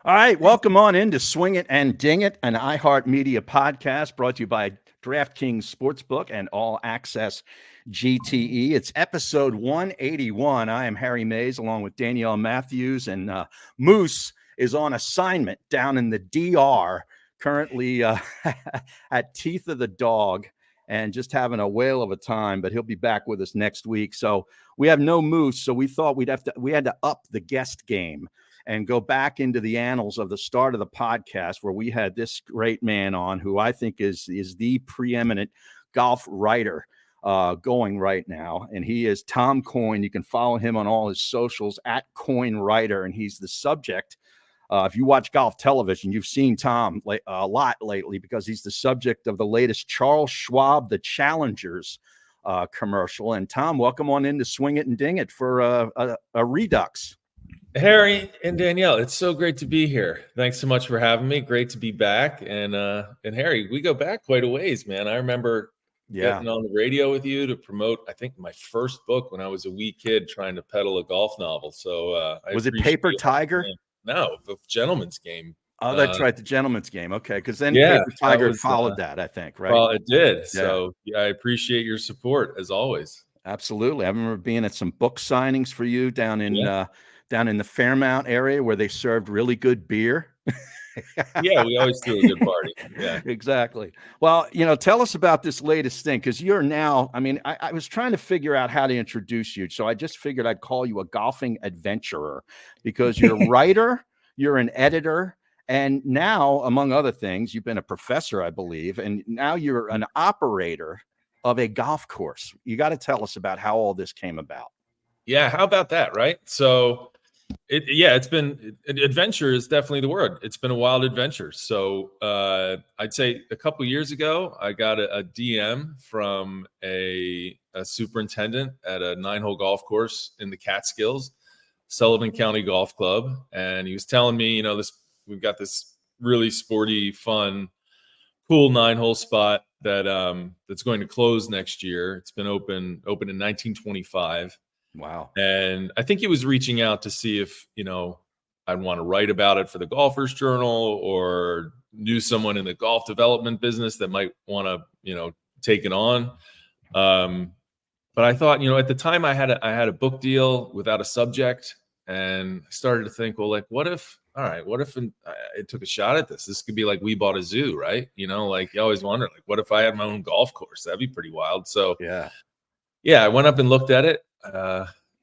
All right, welcome on into Swing It and Ding It, an iHeartMedia podcast brought to you by DraftKings Sportsbook and All Access GTE. It's episode 181. I am Harry Mays along with Danielle Matthews, and Moose is on assignment down in the DR, currently at Teeth of the Dog and just having a whale of a time, but he'll be back with us next week. So we have no Moose, so we thought we had to up the guest game and go back into the annals of the start of the podcast where we had this great man on who I think is the preeminent golf writer going right now. And he is Tom Coyne. You can follow him on all his socials at Coyne Writer. And he's the subject. If you watch golf television, you've seen Tom a lot lately because he's the subject of the latest Charles Schwab, the Challengers commercial. And Tom, welcome on in to Swing It and Ding It for a redux. Harry and Danielle, it's so great to be here. Thanks so much for having me. Great to be back. And Harry, we go back quite a ways, man. I remember getting on the radio with you to promote, I think, my first book when I was a wee kid trying to peddle a golf novel. So was it Paper Tiger? No, the Gentleman's Game. Oh, that's right, the Gentleman's Game. Okay, because then Paper Tiger followed that, I think, right? Well, it did. Yeah. So I appreciate your support as always. Absolutely. I remember being at some book signings for you down in the Fairmount area where they served really good beer. Yeah, we always do a good party. Yeah, exactly. Well, tell us about this latest thing, because you're now, I was trying to figure out how to introduce you. So I just figured I'd call you a golfing adventurer because you're a writer, you're an editor, and now, among other things, you've been a professor, I believe, and now you're an operator of a golf course. You got to tell us about how all this came about. Yeah, how about that, right? So it's been adventure is definitely the word. It's been a wild adventure. So I'd say a couple years ago, I got a DM from a superintendent at a 9-hole golf course in the Catskills, Sullivan Country Golf Club, and he was telling me, we've got this really sporty, fun, cool 9-hole spot that that's going to close next year. It's been open in 1925. Wow. And I think he was reaching out to see if, I'd want to write about it for the Golfers Journal or knew someone in the golf development business that might want to, take it on. But I thought, at the time I had a book deal without a subject, and I started to think, well, what if I took a shot at this? This could be like We Bought a Zoo, right? You always wonder, what if I had my own golf course? That'd be pretty wild. So yeah, I went up and looked at it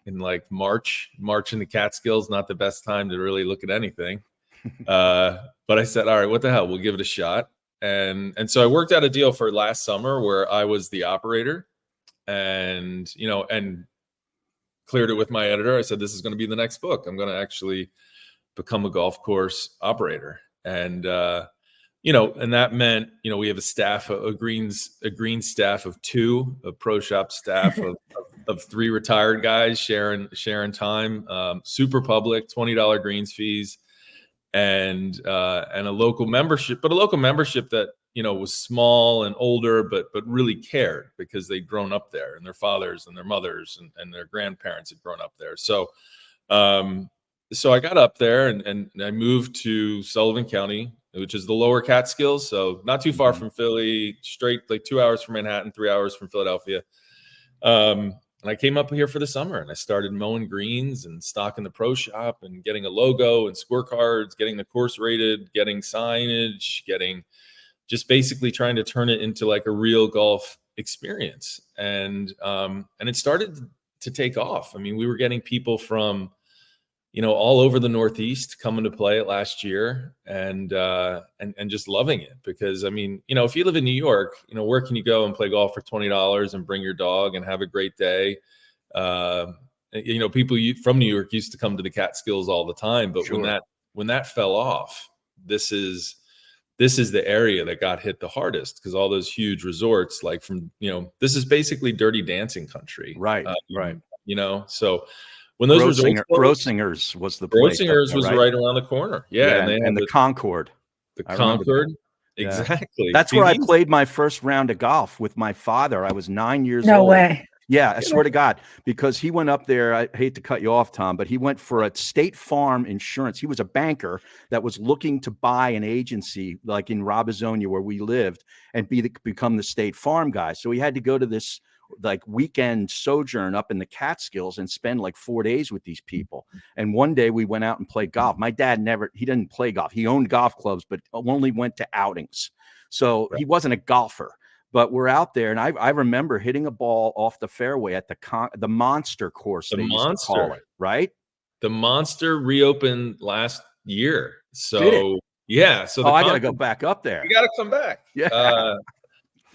in March in the Catskills. Not the best time to really look at anything. But I said, all right, what the hell? We'll give it a shot. And so I worked out a deal for last summer where I was the operator and cleared it with my editor. I said, this is going to be the next book. I'm going to actually become a golf course operator. And, and that meant, we have a staff, a green staff of 2, a pro shop staff of 3 retired guys sharing time, super public, $20 greens fees, and a local membership, that, was small and older, but really cared because they'd grown up there and their fathers and their mothers and their grandparents had grown up there. So, so I got up there and I moved to Sullivan County, which is the lower Catskills. So not too far from Philly, straight 2 hours from Manhattan, 3 hours from Philadelphia. And I came up here for the summer and I started mowing greens and stocking the pro shop and getting a logo and scorecards, getting the course rated, getting signage, just basically trying to turn it into a real golf experience. And it started to take off. We were getting people from, all over the Northeast coming to play it last year and just loving it because, if you live in New York, where can you go and play golf for $20 and bring your dog and have a great day? People from New York used to come to the Catskills all the time, but when that fell off, this is the area that got hit the hardest because all those huge resorts, this is basically Dirty Dancing country. Right. Right. So when those Grossinger's was the place. Grossinger's was right around the corner. Yeah. And the Concord. The Concord. Exactly. That's where I played my first round of golf with my father. I was 9 years old. No way. Yeah, I swear to God, because he went up there. I hate to cut you off, Tom, but he went for a State Farm insurance. He was a banker that was looking to buy an agency like in Robizonia where we lived and become the State Farm guy. So he had to go to this like weekend sojourn up in the Catskills and spend like 4 days with these people. And one day we went out and played golf. My dad he didn't play golf. He owned golf clubs, but only went to outings. So he wasn't a golfer. But we're out there, and I remember hitting a ball off the fairway at the Monster course, they used to call it, right? The Monster reopened last year. Did it? So, yeah. So I got to go back up there. You got to come back. Yeah.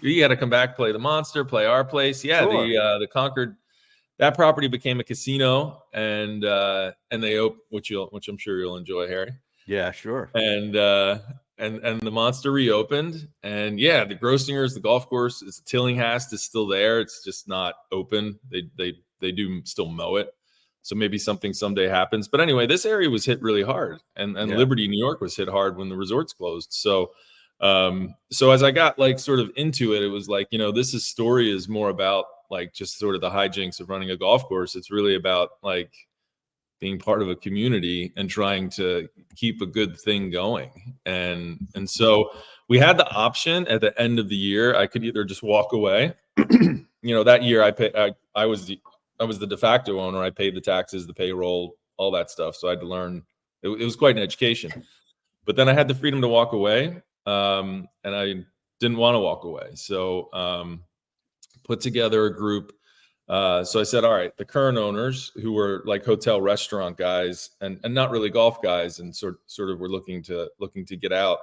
You got to come back, play the Monster, play our place. Yeah, Sure. the Concord, that property became a casino, and they opened, which I'm sure you'll enjoy, Harry. Yeah, sure. And the Monster reopened, and yeah, the Grossingers, the golf course, Tillinghast is still there. It's just not open. They do still mow it, so maybe something someday happens. But anyway, this area was hit really hard, and Liberty, New York, was hit hard when the resorts closed. So as I got like sort of into it, it was like, this story is more about like just sort of the hijinks of running a golf course. It's really about like being part of a community and trying to keep a good thing going. And so we had the option at the end of the year. I could either just walk away. That year I was the de facto owner. I paid the taxes, the payroll, all that stuff. So I had to learn. It was quite an education. But then I had the freedom to walk away. And I didn't want to walk away. So put together a group. So I said, all right, the current owners who were like hotel restaurant guys and not really golf guys and sort of were looking to get out.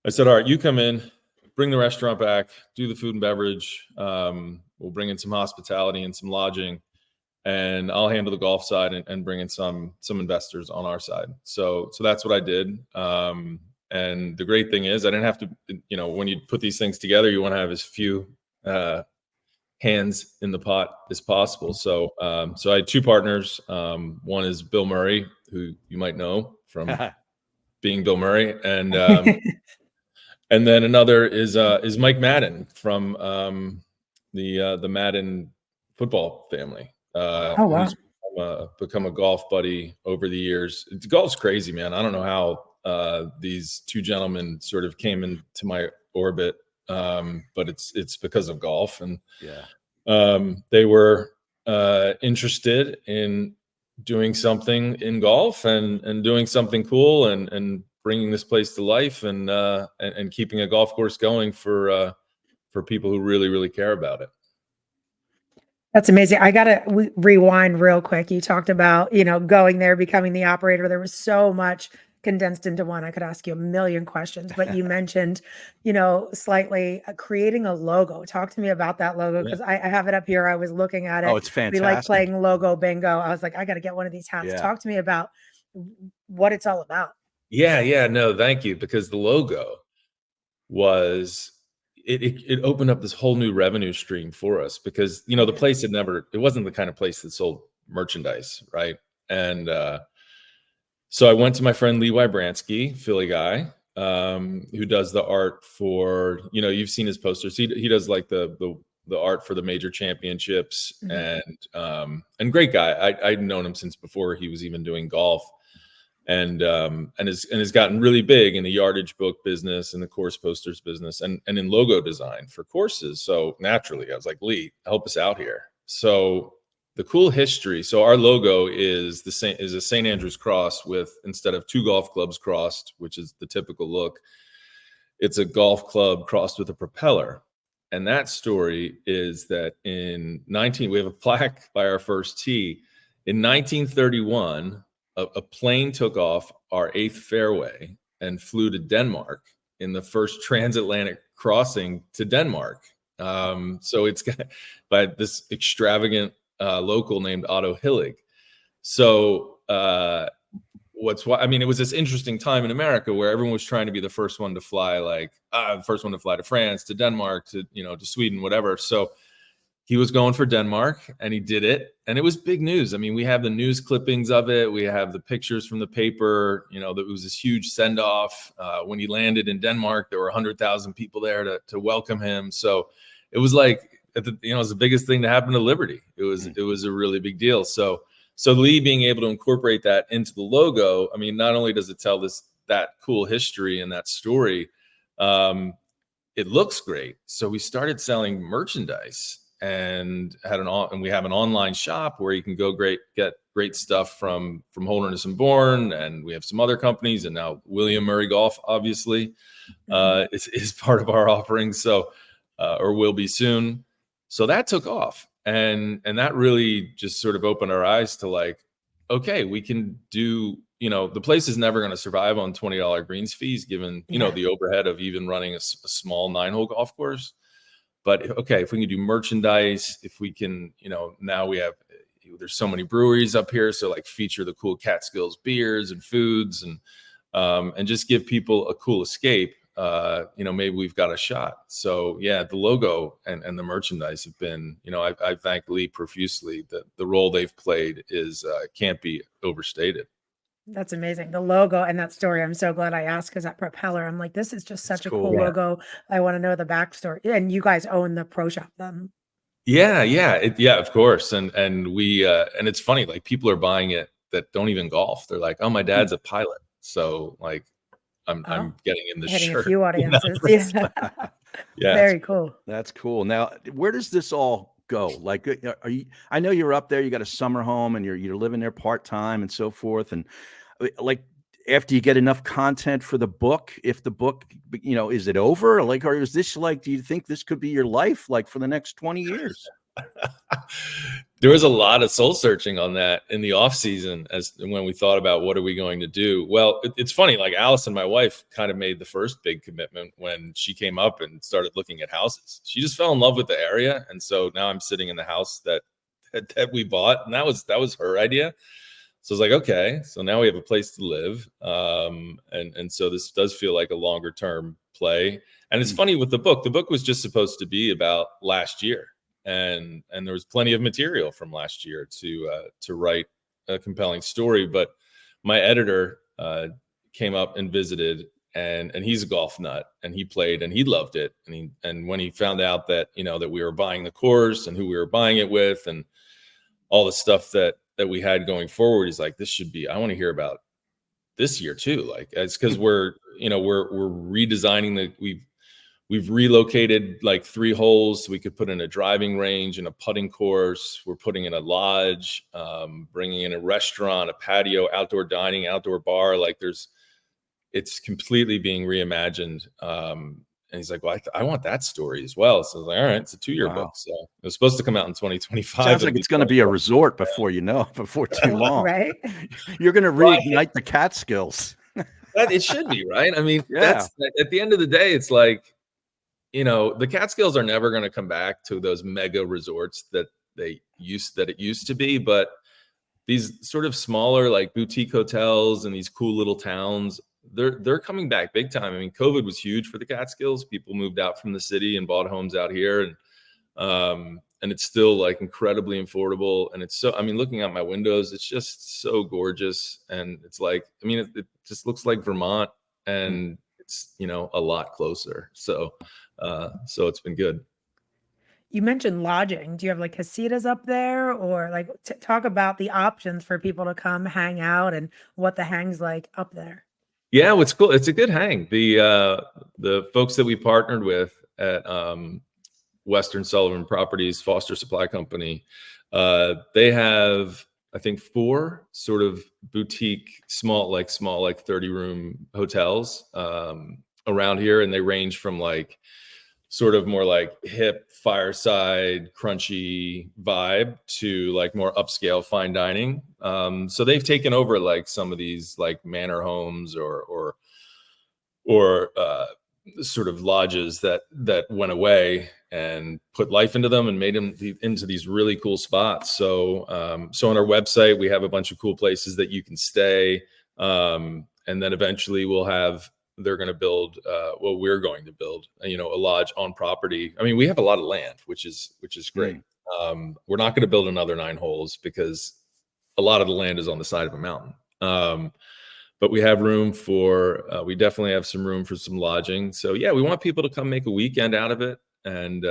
I said, all right, you come in, bring the restaurant back, do the food and beverage. We'll bring in some hospitality and some lodging, and I'll handle the golf side and bring in some investors on our side. So that's what I did. And the great thing is I didn't have to, when you put these things together, you want to have as few hands in the pot as possible. So I had two partners. One is Bill Murray, who you might know from being Bill Murray, and and then another is Mike Madden from the Madden football family. Oh, wow. Who's become a golf buddy over the years. Golf's crazy, man. I don't know how these two gentlemen sort of came into my orbit, but it's because of golf. And they were interested in doing something in golf and doing something cool and bringing this place to life and keeping a golf course going for people who really, really care about it. That's amazing. I got to rewind real quick. You talked about, going there, becoming the operator. There was so much condensed into one. I could ask you a million questions, but you mentioned, slightly creating a logo. Talk to me about that logo, because I have it up here. I was looking at it. Oh, it's fantastic. We like playing logo bingo. I was like, I got to get one of these hats. Talk to me about what it's all about. Yeah. No, thank you. Because the logo was, it opened up this whole new revenue stream for us, because, the place it wasn't the kind of place that sold merchandise. Right. And, so I went to my friend Lee Wybransky, Philly guy, who does the art for, you've seen his posters. He does like the art for the major championships, and great guy. I'd known him since before he was even doing golf, and has gotten really big in the yardage book business and the course posters business and in logo design for courses. So naturally I was like, Lee, help us out here. So the cool history. So our logo is a St. Andrew's cross with, instead of two golf clubs crossed, which is the typical look, it's a golf club crossed with a propeller. And that story is that we have a plaque by our first tee. In 1931, a plane took off our 8th fairway and flew to Denmark in the first transatlantic crossing to Denmark. So it's got by this extravagant local named Otto Hillig. So it was this interesting time in America where everyone was trying to be the first one to fly, the first one to fly to France, to Denmark, to Sweden, whatever. So he was going for Denmark, and he did it, and it was big news. I mean, we have the news clippings of it. We have the pictures from the paper. That was this huge send off when he landed in Denmark. There were 100,000 people there to welcome him. So it was like it was the biggest thing to happen to Liberty. It was a really big deal. So Lee being able to incorporate that into the logo, I mean, not only does it tell that cool history and that story, it looks great. So we started selling merchandise and we have an online shop where you can go get great stuff from Holderness and Bourne, and we have some other companies, and now William Murray Golf obviously is part of our offering. So or will be soon. So that took off, and that really just sort of opened our eyes to like, okay, we can do, the place is never going to survive on $20 greens fees, given, the overhead of even running a small 9-hole golf course. But okay, if we can do merchandise, if we can, now there's so many breweries up here. So like feature the cool Catskills beers and foods and just give people a cool escape. Maybe we've got a shot. So yeah, the logo and the merchandise have been, I thank Lee profusely. The role they've played can't be overstated. That's amazing. The logo and that story. I'm so glad I asked, because that propeller, I'm like, this is just such a cool logo. I want to know the backstory. And you guys own the pro shop then? Yeah, of course. And we and it's funny, like people are buying it that don't even golf. They're like, oh, my dad's a pilot, so like I'm getting in the hitting shirt. a few audiences. Yeah. Very cool. That's cool. Now, where does this all go? Like, I know you're up there, you got a summer home, and you're living there part-time and so forth. And like, after you get enough content for the book, if the book, is it over? Like, or is this like, do you think this could be your life, like for the next 20 years? There was a lot of soul searching on that in the off season, when we thought about what are we going to do. Well, it's funny, like Allison, my wife, kind of made the first big commitment when she came up and started looking at houses. She just fell in love with the area. And so now I'm sitting in the house that we bought, and that was her idea. So I was like, okay, so now we have a place to live. And so this does feel like a longer term play. And it's funny with the book was just supposed to be about last year. And there was plenty of material from last year to write a compelling story. But my editor came up and visited, and he's a golf nut, and he played and he loved it. And when he found out that, that we were buying the course and who we were buying it with and all the stuff that we had going forward, he's like, I want to hear about this year too. Like, it's because we're redesigning we've relocated like 3 holes so we could put in a driving range and a putting course. We're putting in a lodge, bringing in a restaurant, a patio, outdoor dining, outdoor bar. Like it's completely being reimagined. And he's like, well, I want that story as well. So I was like, all right, it's a 2-year book. So it was supposed to come out in 2025. Sounds like it's going to be a resort before too long. Right? You're going to reignite the Catskills. It should be, right? I mean, that's at the end of the day, it's like, the Catskills are never going to come back to those mega resorts that it used to be, but these sort of smaller like boutique hotels and these cool little towns, they're coming back big time. I mean, COVID was huge for the Catskills. People moved out from the city and bought homes out here, and it's still like incredibly affordable. And it's looking out my windows, it's just so gorgeous. And it's like, it just looks like Vermont, and it's, a lot closer. So it's been good. You mentioned lodging. Do you have like casitas up there, or like talk about the options for people to come hang out and what the hang's like up there? Yeah, what's cool, it's a good hang. The folks that we partnered with at Western Sullivan Properties, Foster Supply Company, they have, I think, 4 sort of boutique, small like 30-room hotels around here, and they range from like sort of more like hip fireside crunchy vibe to like more upscale fine dining. So they've taken over like some of these like manor homes or sort of lodges that went away and put life into them and made them into these really cool spots. So on our website, we have a bunch of cool places that you can stay. And then eventually we're going to build a lodge on property. I mean, we have a lot of land, which is great. We're not going to build another 9 holes because a lot of the land is on the side of a mountain. But we have room we definitely have some room for some lodging. So yeah, we want people to come make a weekend out of it. and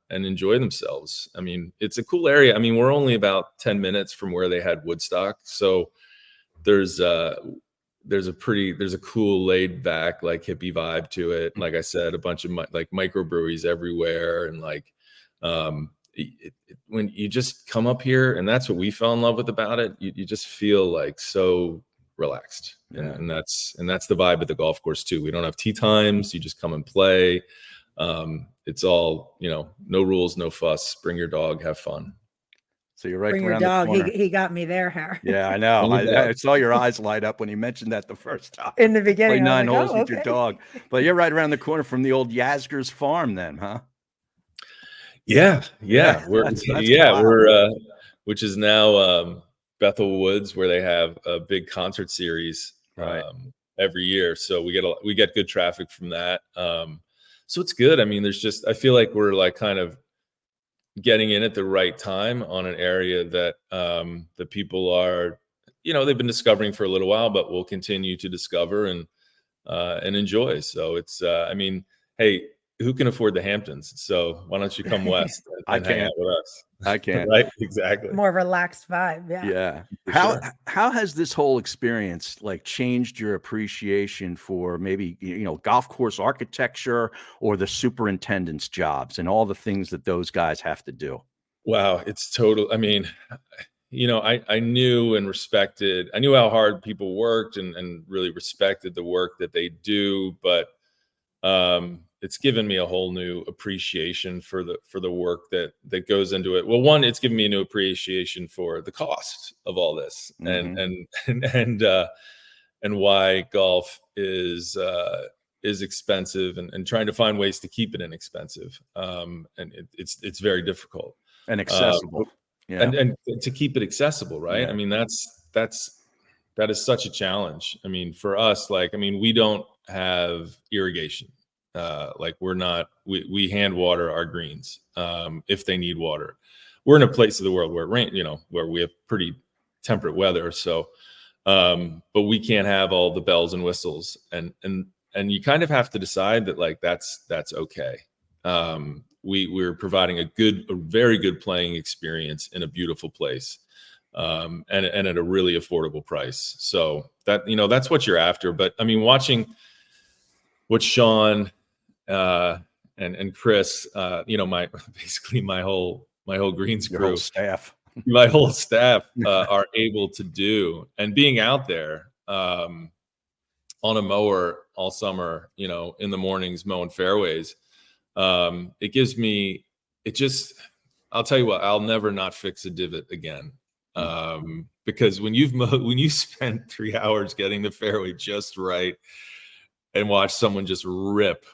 enjoy themselves. I mean, it's a cool area. I mean, we're only about 10 minutes from where they had Woodstock, so there's a cool laid back like hippie vibe to it. Like I said, a bunch of like microbreweries everywhere, and like when you just come up here, and that's what we fell in love with about it. You just feel like so relaxed, and that's the vibe at the golf course too. We don't have tee times. You just come and play. It's all, no rules, no fuss. Bring your dog, have fun. So you're right Bring your around dog. the corner. He got me there, Harry. Yeah, I know. I saw your eyes light up when you mentioned that the first time. In the beginning, Play I was 9 like, holes oh, with your dog. But you're right around the corner from the old Yasgur's farm then, huh? Yeah. That's wild. We're which is now Bethel Woods, where they have a big concert series every year. So we get good traffic from that. So it's good. I mean, I feel like we're like kind of getting in at the right time on an area that the people are, they've been discovering for a little while, but will continue to discover and enjoy. So it's, I mean, hey, who can afford the Hamptons? So why don't you come west and hang out with us? I can't. Right? Exactly. more relaxed vibe. Yeah. Sure. How has this whole experience like changed your appreciation for maybe, golf course architecture or the superintendent's jobs and all the things that those guys have to do? Wow. It's total. I mean, I knew and respected, I knew how hard people worked and really respected the work that they do, but it's given me a whole new appreciation for the work that goes into it. Well, one, it's given me a new appreciation for the cost of all this, and why golf is expensive, and trying to find ways to keep it inexpensive. And it's very difficult And accessible. and to keep it accessible, right? Yeah. I mean, that is such a challenge. I mean, for us, we don't have irrigation. We hand water our greens if they need water. We're in a place of the world where it rain, where we have pretty temperate weather. So, but we can't have all the bells and whistles, and you kind of have to decide that that's okay. We're providing a very good playing experience in a beautiful place, and at a really affordable price. So that's what you're after. But I mean, watching what Sean and Chris, basically my whole greens crew, Your whole staff. are able to do, and being out there on a mower all summer, in the mornings mowing fairways, it gives me, I'll tell you what, I'll never not fix a divot again. Because when you spend 3 hours getting the fairway just right and watch someone just rip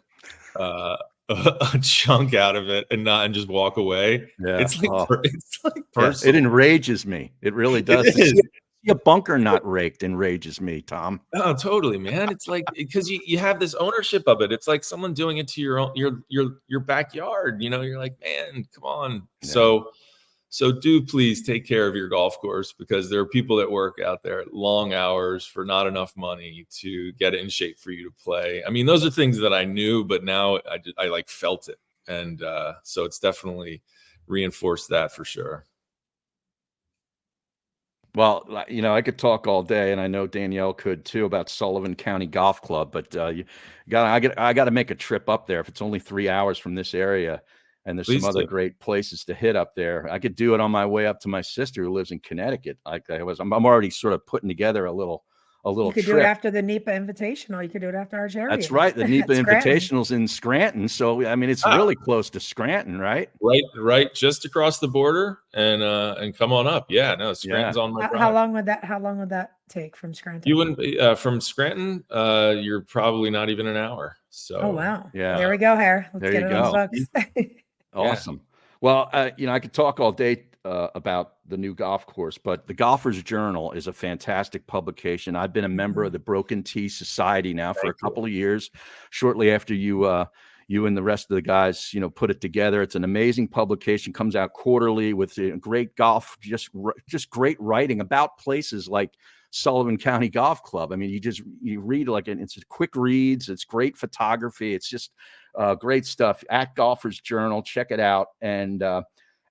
a chunk out of it and just walk away, it's like personal. It enrages me. It really does. It is. A bunker not raked enrages me, Tom. Oh, totally, man. It's like, because you have this ownership of it. It's like someone doing it to your own your backyard. You're like, man, come on. Yeah. So do please take care of your golf course, because there are people that work out there at long hours for not enough money to get it in shape for you to play. I mean, those are things that I knew, but now I like felt it. And so it's definitely reinforced that for sure. Well, I could talk all day, and I know Danielle could too, about Sullivan County Golf Club. But I got to make a trip up there if it's only 3 hours from this area. And there's some other great places to hit up there. I could do it on my way up to my sister who lives in Connecticut. I'm already sort of putting together a little You could trip. do it after the NEPA Invitational. You could do it after our charity. That's right. The NEPA Invitational's in Scranton. So, I mean, it's really close to Scranton, right? Right. Just across the border, and come on up. Yeah, no, Scranton's on my drive. How long would that take from Scranton? You wouldn't, from Scranton, you're probably not even an hour. So, oh, wow. Yeah. There we go, Hare. Let's get it on the books. Awesome. Yeah. Well, I could talk all day about the new golf course, but the Golfer's Journal is a fantastic publication. I've been a member of the Broken Tee Society now for a couple of years. Shortly after you and the rest of the guys, put it together. It's an amazing publication. Comes out quarterly with great golf, just great writing about places like Sullivan County Golf Club. I mean, you read it's quick reads. It's great photography. It's just Great stuff at Golfers Journal. Check it out. And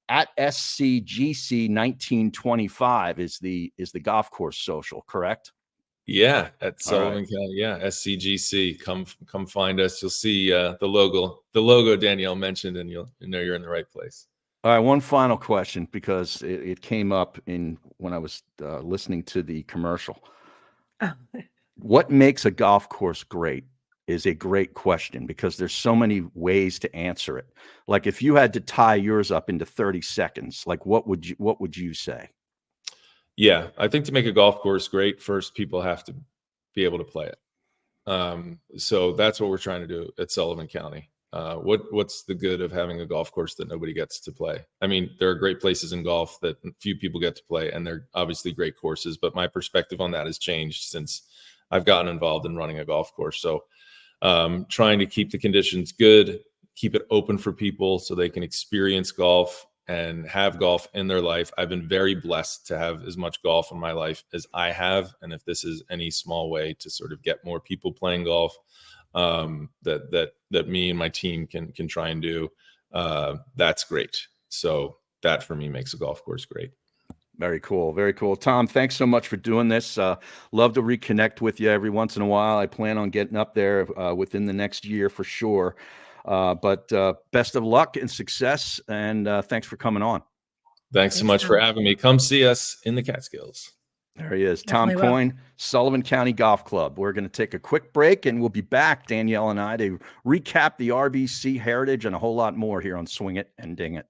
at SCGC 1925 is the golf course social, correct? Yeah, at All Sullivan right. County. Yeah, SCGC. Come find us. You'll see the logo Danielle mentioned, and you'll know you're in the right place. All right, one final question, because it came up when I was listening to the commercial. Oh. What makes a golf course great is a great question, because there's so many ways to answer it. Like, if you had to tie yours up into 30 seconds, like what would you say? Yeah, I think to make a golf course great, first people have to be able to play it. So that's what we're trying to do at Sullivan County. What's the good of having a golf course that nobody gets to play? I mean, there are great places in golf that few people get to play, and they're obviously great courses, but my perspective on that has changed since I've gotten involved in running a golf course. So trying to keep the conditions good, keep it open for people so they can experience golf and have golf in their life. I've been very blessed to have as much golf in my life as I have. And if this is any small way to sort of get more people playing golf, that me and my team can try and do, that's great. So that for me makes a golf course great. Very cool. Very cool. Tom, thanks so much for doing this. Love to reconnect with you every once in a while. I plan on getting up there within the next year for sure. But best of luck and success. And thanks for coming on. Thanks so much for having me. Come see us in the Catskills. There he is, Definitely Tom will. Coyne, Sullivan County Golf Club. We're going to take a quick break, and we'll be back, Danielle and I, to recap the RBC heritage and a whole lot more here on Swing It and Ding It.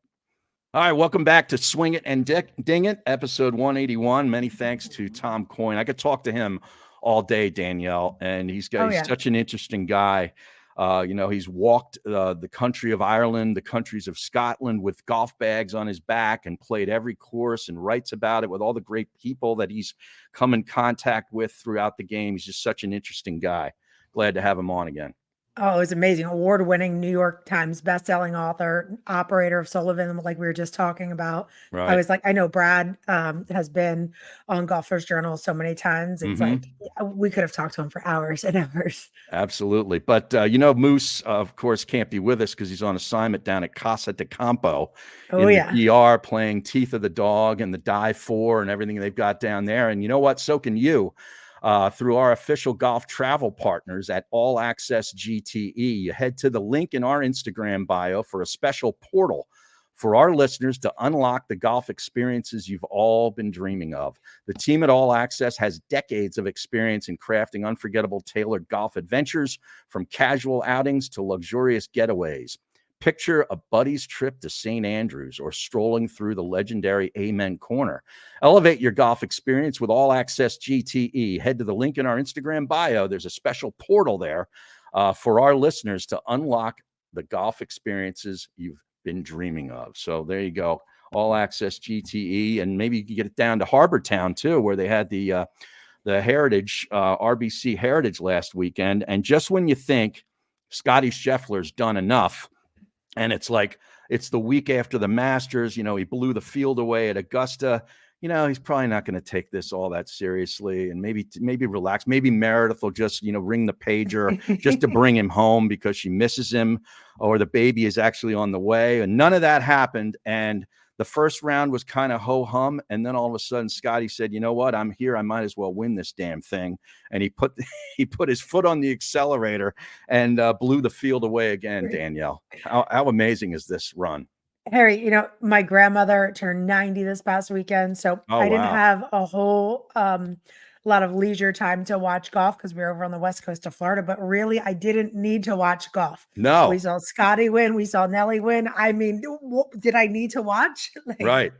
All right, welcome back to Swing It and Ding It, episode 181. Many thanks to Tom Coyne. I could talk to him all day, Danielle, and he's such an interesting guy. He's walked the country of Ireland, the countries of Scotland with golf bags on his back, and played every course and writes about it with all the great people that he's come in contact with throughout the game. He's just such an interesting guy. Glad to have him on again. Oh, it was amazing. Award-winning New York Times bestselling author, operator of Sullivan, like we were just talking about. Right. I was like, I know Brad has been on Golfers Journal so many times. It's like we could have talked to him for hours and hours. Absolutely. But, Moose, of course, can't be with us because he's on assignment down at Casa de Campo the DR, playing Teeth of the Dog and the Dive 4 and everything they've got down there. And you know what? So can you. Through our official golf travel partners at All Access GTE. You head to the link in our Instagram bio for a special portal for our listeners to unlock the golf experiences you've all been dreaming of. The team at All Access has decades of experience in crafting unforgettable tailored golf adventures, from casual outings to luxurious getaways. Picture a buddy's trip to St. Andrews or strolling through the legendary Amen Corner. Elevate your golf experience with All Access GTE. Head to the link in our Instagram bio. There's a special portal there for our listeners to unlock the golf experiences you've been dreaming of. So there you go. All Access GTE. And maybe you can get it down to Harbor Town too, where they had the Heritage, RBC Heritage last weekend. And just when you think Scotty Scheffler's done enough, and it's like, it's the week after the Masters, he blew the field away at Augusta. He's probably not going to take this all that seriously, and maybe relax. Maybe Meredith will just, ring the pager just to bring him home because she misses him, or the baby is actually on the way. And none of that happened. And the first round was kind of ho-hum. And then all of a sudden, Scotty said, you know what? I'm here. I might as well win this damn thing. And he put his foot on the accelerator and blew the field away again, Danielle. How amazing is this run? Harry, my grandmother turned 90 this past weekend. So I didn't have a whole lot of leisure time to watch golf because we were over on the west coast of Florida. But really, I didn't need to watch golf. No. We saw Scotty win. We saw Nelly win. I mean, did I need to watch? Right.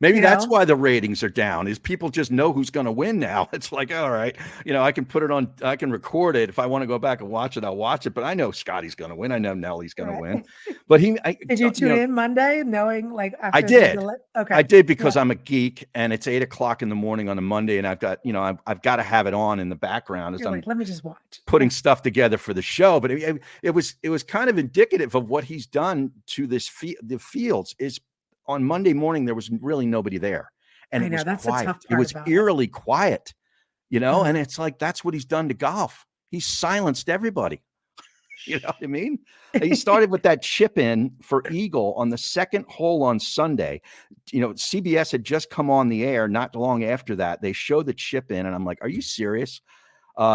Maybe that's why the ratings are down, is people just know who's going to win now. It's like, all right, I can put it on, I can record it. If I want to go back and watch it, I'll watch it. But I know Scotty's going to win. I know Nelly's going to win. But did you tune in Monday knowing after I did. Okay. I did because I'm a geek, and it's 8:00 in the morning on a Monday, and I've got, I've got to have it on in the background as I'm let me just watch, putting stuff together for the show. But it was kind of indicative of what he's done to the fields. Is on Monday morning there was really nobody there. And it was that's quiet. The tough part. It was eerily quiet, and it's like, that's what he's done to golf. He's silenced everybody. You know what I mean? He started with that chip in for Eagle on the second hole on Sunday. You know, CBS had just come on the air not long after that. They showed the chip in, and I'm like, are you serious?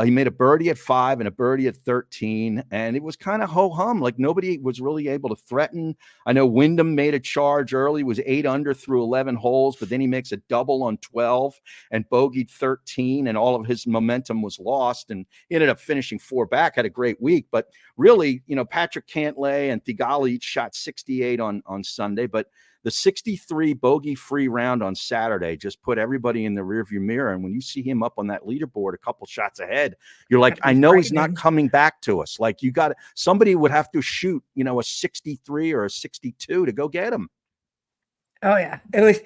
He made a birdie at 5 and a birdie at 13, and it was kind of ho-hum. Like nobody was really able to threaten. I know Wyndham made a charge early, was 8 under through 11 holes, but then he makes a double on 12 and bogeyed 13, and all of his momentum was lost. And he ended up finishing 4 back, had a great week. But really, you know, Patrick Cantlay and Theegala each shot 68 on Sunday, but the 63 bogey-free round on Saturday just put everybody in the rearview mirror. And when you see him up on that leaderboard a couple shots ahead, you're like, I know he's not coming back to us. Like somebody would have to shoot, you know, a 63 or a 62 to go get him. Oh yeah, it was,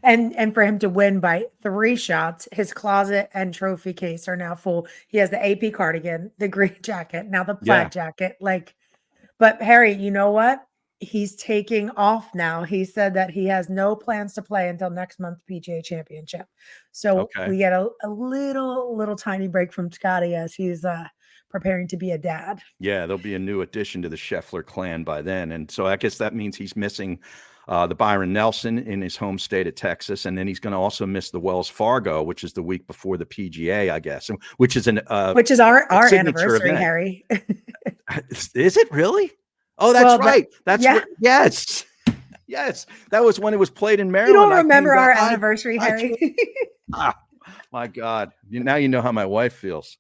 and for him to win by 3 shots, his closet and trophy case are now full. He has the AP cardigan, the green jacket, now the plaid jacket. Like, but Harry, you know what? He's taking off now. He said that he has no plans to play until next month's PGA Championship. So we get a little tiny break from Scotty as he's preparing to be a dad. Yeah, there'll be a new addition to the Scheffler clan by then. And so I guess that means he's missing the Byron Nelson in his home state of Texas. And then he's going to also miss the Wells Fargo, which is the week before the PGA, I guess, which is our anniversary, event. Harry. Is it really? Oh, that's right. Yes. Yes. That was when it was played in Maryland. You don't remember our anniversary, Harry? My God. Now you know how my wife feels.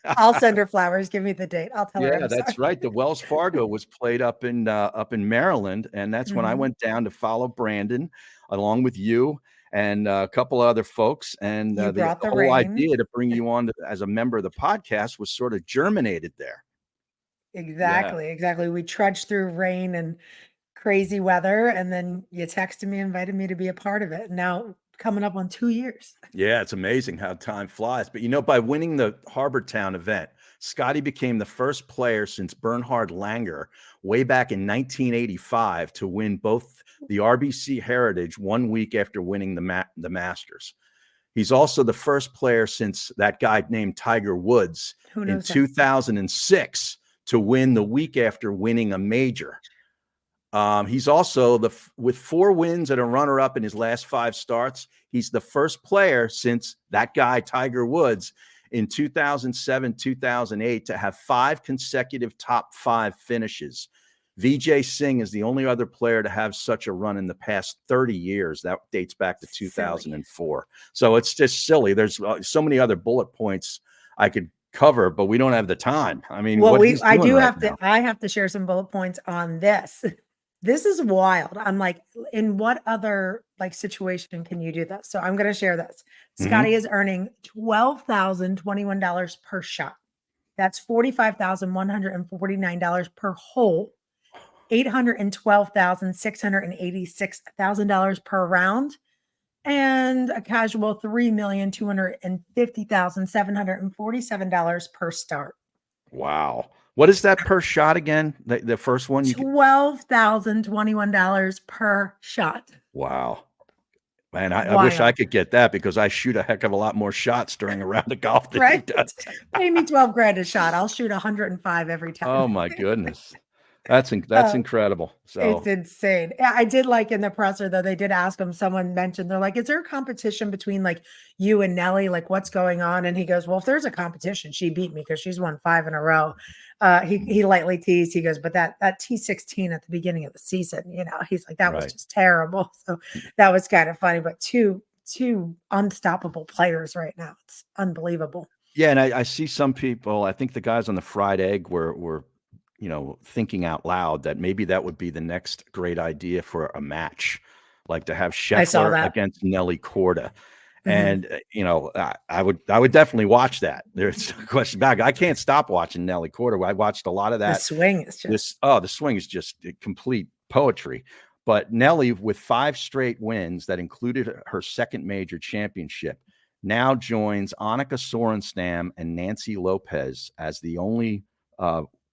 I'll send her flowers. Give me the date. I'll tell her. Yeah, that's right. The Wells Fargo was played up in Maryland, and that's when I went down to follow Brandon along with you and a couple of other folks. And the whole idea to bring you on as a member of the podcast was sort of germinated there. Exactly. We trudged through rain and crazy weather, and then you texted me, invited me to be a part of it. Now coming up on 2 years. Yeah, it's amazing how time flies. But, you know, by winning the Harbortown event, Scotty became the first player since Bernhard Langer way back in 1985 to win both the RBC Heritage 1 week after winning the Masters. He's also the first player since that guy named Tiger Woods in 2006 to win the week after winning a major. He's also with 4 wins and a runner-up in his last 5 starts. He's the first player since that guy, Tiger Woods, in 2007, 2008 to have 5 consecutive top 5 finishes. Vijay Singh is the only other player to have such a run in the past 30 years. That dates back to 2004. So it's just silly. There's so many other bullet points I could cover, but we don't have the time. I mean, I have to share some bullet points on this. This is wild. I'm like, in what other situation can you do this? So I'm going to share this. Scotty is earning $12,021 per shot. That's $45,149 per hole. $812,686 per round. And a casual $3,250,747 per start. Wow. What is that per shot again? The first one? $12,021 per shot. Wow. Man, I wish I could get that because I shoot a heck of a lot more shots during a round of golf than he does. Pay me $12,000 a shot. I'll shoot 105 every time. Oh my goodness. That's incredible. So it's insane. I did like in the presser though, they did ask him, someone mentioned, they're like, is there a competition between you and Nelly? Like what's going on? And he goes, well, if there's a competition, she beat me because she's won 5 in a row. He lightly teased, he goes, but that T16 at the beginning of the season, he's like, that was just terrible. So that was kind of funny, but two unstoppable players right now. It's unbelievable. Yeah. And I see some people, I think the guys on the fried egg were thinking out loud that maybe that would be the next great idea for a match, like to have Scheffler against Nelly Korda. And, I would definitely watch that. There's no question about it. I can't stop watching Nelly Korda. I watched a lot of that. The swing is just the swing is just complete poetry. But Nelly, with 5 straight wins that included her second major championship, now joins Annika Sorenstam and Nancy Lopez as the only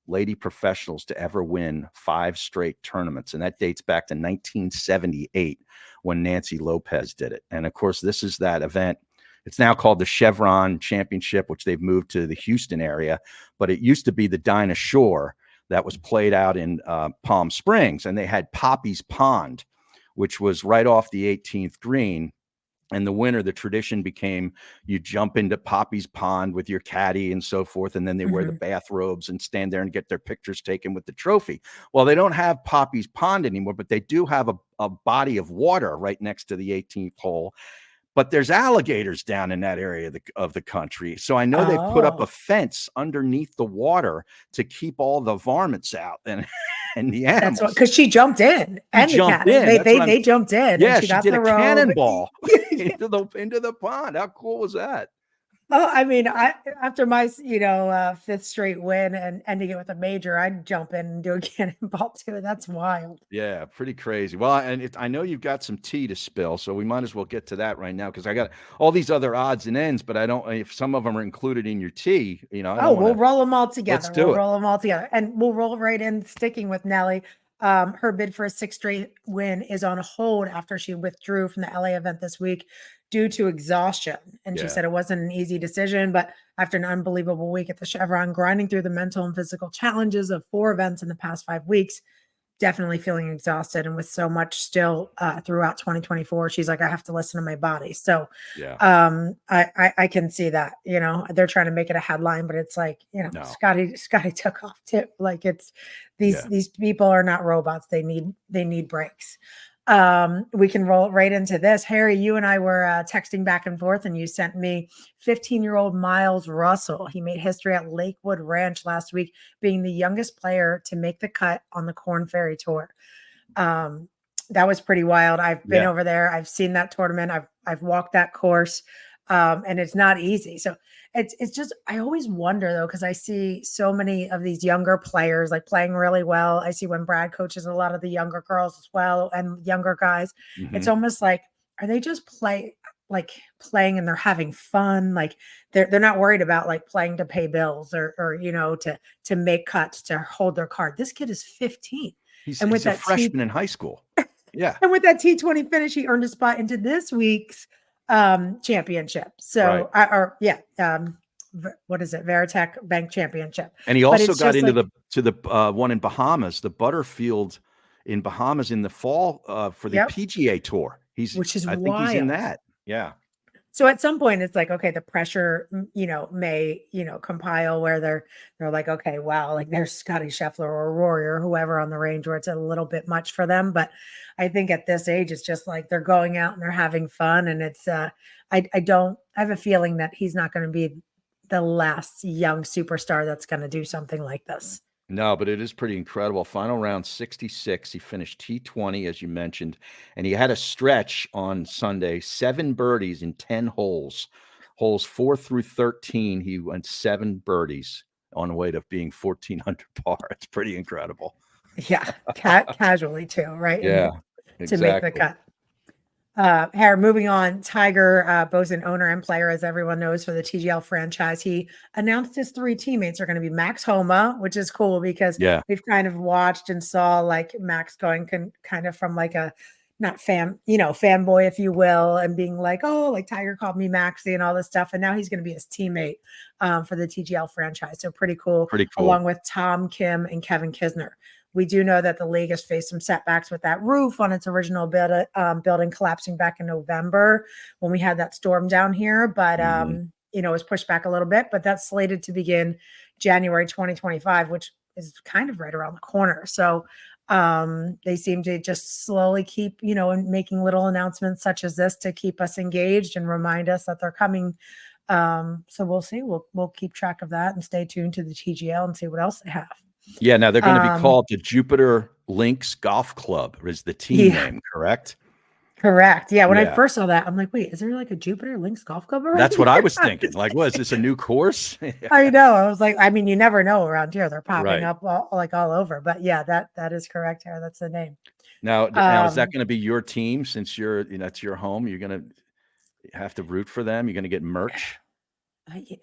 lady professionals to ever win 5 straight tournaments. And that dates back to 1978 when Nancy Lopez did it. And of course, this is that event It's now called the Chevron Championship, which they've moved to the Houston area, but it used to be the Dinah Shore that was played out in Palm Springs, and they had Poppy's Pond, which was right off the 18th green. And the winter, the tradition became you jump into Poppy's Pond with your caddy and so forth, and then they wear the bathrobes and stand there and get their pictures taken with the trophy. Well, they don't have Poppy's Pond anymore, but they do have a body of water right next to the 18th hole. But there's alligators down in that area of the country. So I know they've put up a fence underneath the water to keep all the varmints out and the animals. That's because she jumped in and She jumped in. They jumped in. Yeah, and she she got did the a robe. cannonball into the pond. How cool was that? Oh, I mean, after my fifth straight win and ending it with a major, I'd jump in and do a cannonball too. That's wild. Yeah, pretty crazy. Well, and I know you've got some tea to spill, so we might as well get to that right now because I got all these other odds and ends, but I don't. If some of them are included in your tea, We'll roll them all together. Let's do it. Roll them all together, and we'll roll right in. Sticking with Nelly, her bid for a sixth straight win is on hold after she withdrew from the LA event this week due to exhaustion. And she said it wasn't an easy decision, but after an unbelievable week at the Chevron, grinding through the mental and physical challenges of 4 events in the past 5 weeks, definitely feeling exhausted. And with so much still throughout 2024, she's like, I have to listen to my body. So I can see that, they're trying to make it a headline, but it's like, Scotty took off too. Like it's these people are not robots. They need breaks. We can roll right into this. Harry, you and I were texting back and forth, and you sent me 15-year-old Miles Russell. He made history at Lakewood Ranch last week, being the youngest player to make the cut on the Corn Ferry Tour. That was pretty wild. I've been over there. I've seen that tournament. I've walked that course, and it's not easy. So it's just, I always wonder though, because I see so many of these younger players like playing really well. I see when Brad coaches a lot of the younger girls as well and younger guys. It's almost like, are they just playing and they're having fun? Like they're not worried about like playing to pay bills or to make cuts, to hold their card. This kid is 15. He's a freshman in high school. Yeah. And with that T20 finish, he earned a spot into this week's championship. So, what is it? Veritech Bank Championship. And he also got into the one in Bahamas, the Butterfield in Bahamas in the fall for the PGA Tour. I think he's in that. Yeah. So at some point it's like, okay, the pressure, may, compile where they're like, okay, wow, like there's Scotty Scheffler or Rory or whoever on the range where it's a little bit much for them. But I think at this age, it's just like they're going out and they're having fun. And it's, I have a feeling that he's not going to be the last young superstar that's going to do something like this. No, but it is pretty incredible. Final round 66. He finished T20, as you mentioned, and he had a stretch on Sunday, 7 birdies in 10 holes. Holes 4 through 13, he went 7 birdies on the way to being 1,400 par. It's pretty incredible. Yeah, casually too, right? Yeah, to make the cut. Harry, moving on, Tiger, both an owner and player, as everyone knows, for the TGL franchise. He announced his 3 teammates are going to be Max Homa, which is cool because we've kind of watched and saw like Max going kind of from like a not fanboy, if you will, and being like, oh, like Tiger called me Maxie and all this stuff. And now he's going to be his teammate for the TGL franchise. So pretty cool. Along with Tom Kim and Kevin Kisner. We do know that the league has faced some setbacks with that roof on its original building collapsing back in November when we had that storm down here. But, it was pushed back a little bit, but that's slated to begin January 2025, which is kind of right around the corner. So they seem to just slowly keep, making little announcements such as this to keep us engaged and remind us that they're coming. So we'll see. We'll keep track of that and stay tuned to the TGL and see what else they have. Yeah, now they're going to be called the Jupiter Links Golf Club is the team name, correct? Correct. Yeah, when I first saw that, I'm like, wait, is there like a Jupiter Links Golf Club already? That's what I was thinking. Like, what, is this a new course? I know. I was like, I mean, you never know around here. They're popping up all over. But yeah, that is correct, Harry. That's the name. Now is that going to be your team since it's your home? You're going to have to root for them? You're going to get merch?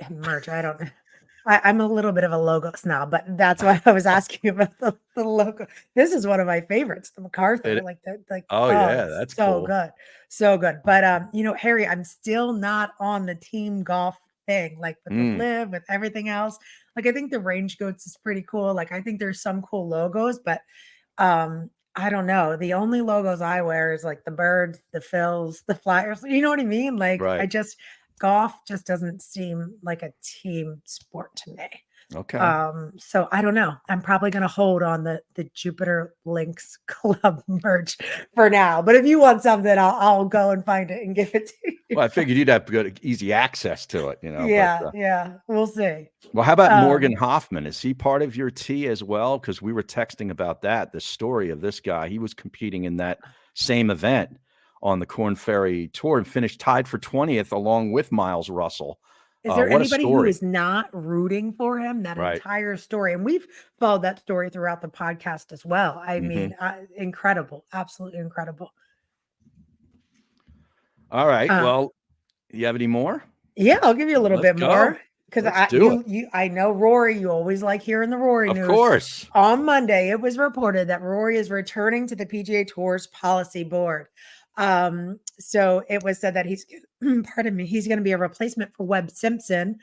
Merch. I don't know. I'm a little bit of a logo snob, but that's why I was asking about the logo. This is one of my favorites, the MacArthur, It- oh, yeah, it's that's so cool. good. So good. But Harry, I'm still not on the team golf thing, like with the Mm, live, with everything else. Like I think the range goats is pretty cool. Like I think there's some cool logos, but I don't know. The only logos I wear is like the birds, the fills, the flyers. You know what I mean? Like right. golf just doesn't seem like a team sport to me. Okay. So I don't know. I'm probably gonna hold on the Jupiter Links Club merch for now. But if you want something, I'll go and find it and give it to you. Well, I figured you'd have good, easy access to it, but Yeah, we'll see. well, how about Morgan Um, Hoffman? Is he part of your T as well? Because we were texting about that, the story of this guy. He was competing in that same event on the Corn Ferry Tour and finished tied for 20th along with Miles Russell. is there What a anybody who story. is not rooting for him? That Right. entire story, and we've followed that story throughout the podcast as well. I Mhm. mean, incredible, absolutely incredible. All right. Uh, Well, you have any more? Yeah, I'll give you a little Let's bit go. more because Let's do it. I know Rory. You always like hearing the Rory Of news. course. On Monday, it was reported that Rory is returning to the PGA Tour's policy board. So it was said that pardon me, he's going to be a replacement for Webb Simpson,